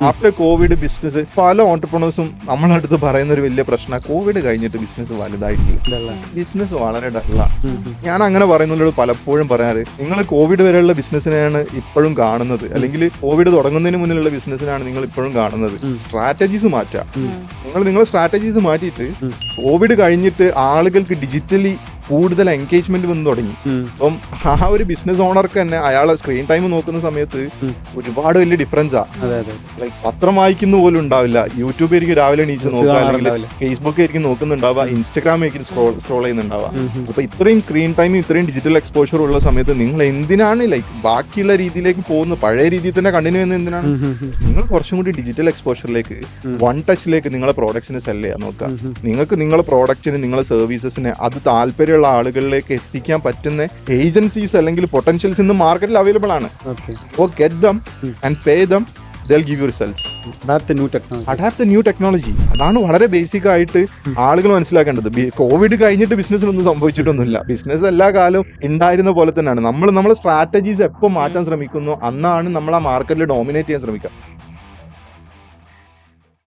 After Covid business പല ഓണ്ടർപ്രണേഴ്സും നമ്മളടുത്ത് പറയുന്ന ഒരു വലിയ പ്രശ്നം, കോവിഡ് കഴിഞ്ഞിട്ട് ബിസിനസ് വലുതായിട്ടില്ല, ബിസിനസ് വളരെ ഡള്ളാണ്. ഞാൻ അങ്ങനെ പറയുന്നതിനോട് പലപ്പോഴും പറയാറ്, നിങ്ങൾ കോവിഡ് വരെയുള്ള ബിസിനസ്സിനെയാണ് ഇപ്പോഴും കാണുന്നത്, അല്ലെങ്കിൽ കോവിഡ് തുടങ്ങുന്നതിന് മുന്നിലുള്ള ബിസിനസ്സിനാണ് നിങ്ങൾ ഇപ്പോഴും കാണുന്നത്. സ്ട്രാറ്റജീസ് മാറ്റുക. നിങ്ങൾ സ്ട്രാറ്റജീസ് മാറ്റിയിട്ട് കോവിഡ് കഴിഞ്ഞിട്ട് ആളുകൾക്ക് ഡിജിറ്റലി കൂടുതൽ എൻഗേജ്മെന്റ് വന്ന് തുടങ്ങി. അപ്പം ആ ഒരു ബിസിനസ് ഓണർക്ക് തന്നെ അയാളെ സ്ക്രീൻ ടൈം നോക്കുന്ന സമയത്ത് ഒരുപാട് വലിയ ഡിഫറൻസാ. ലൈക് പത്രം വായിക്കുന്ന പോലും ഉണ്ടാവില്ല, യൂട്യൂബ് ആയിരിക്കും രാവിലെ എണീച്ച് നോക്കുക, അല്ലെങ്കിൽ ഫേസ്ബുക്ക് ആയിരിക്കും നോക്കുന്നുണ്ടാവുക, ഇൻസ്റ്റഗ്രാം ആയിരിക്കും സ്ക്രോൾ ചെയ്യുന്നുണ്ടാവുക. അപ്പൊ ഇത്രയും സ്ക്രീൻ ടൈമും ഇത്രയും ഡിജിറ്റൽ എക്സ്പോഷർ ഉള്ള സമയത്ത് നിങ്ങൾ എന്തിനാണ് ലൈക്ക് ബാക്കിയുള്ള രീതിയിലേക്ക് പോകുന്നത്? പഴയ രീതിയിൽ തന്നെ കണ്ടിന്യൂ ചെയ്യുന്നത് എന്തിനാണ്? നിങ്ങൾ കുറച്ചും കൂടി ഡിജിറ്റൽ എക്സ്പോഷറിലേക്ക്, വൺ ടച്ചിലേക്ക് നിങ്ങളെ പ്രോഡക്ട്സിനെ സെല് ചെയ്യാൻ നോക്കുക. നിങ്ങൾക്ക് നിങ്ങളുടെ പ്രോഡക്റ്റിന്, നിങ്ങളുടെ സർവീസസിനെ അത് താല്പര്യം ആളുകളിലേക്ക് എത്തിക്കാൻ പറ്റുന്ന ഏജൻസീസ് അല്ലെങ്കിൽ പൊട്ടൻഷ്യൽസ് ഇന്ന് മാർക്കറ്റിൽ അവൈലബിൾ ആണ്. Get them and pay dum, they'll give you results. Adapt the new technology. അതാണ് വളരെ ബേസിക് ആയിട്ട് ആളുകൾ മനസ്സിലാക്കേണ്ടത്. കോവിഡ് കഴിഞ്ഞിട്ട് ബിസിനസ്സിലൊന്നും സംഭവിച്ചിട്ടൊന്നുമില്ല. ബിസിനസ് എല്ലാ കാലവും ഉണ്ടായിരുന്ന പോലെ തന്നെയാണ്. നമ്മളെ സ്ട്രാറ്റജീസ് എപ്പോൾ മാറ്റാൻ ശ്രമിക്കുന്നു അന്നാണ് നമ്മൾ ആ മാർക്കറ്റിൽ ഡോമിനേറ്റ് ചെയ്യാൻ ശ്രമിക്കുക.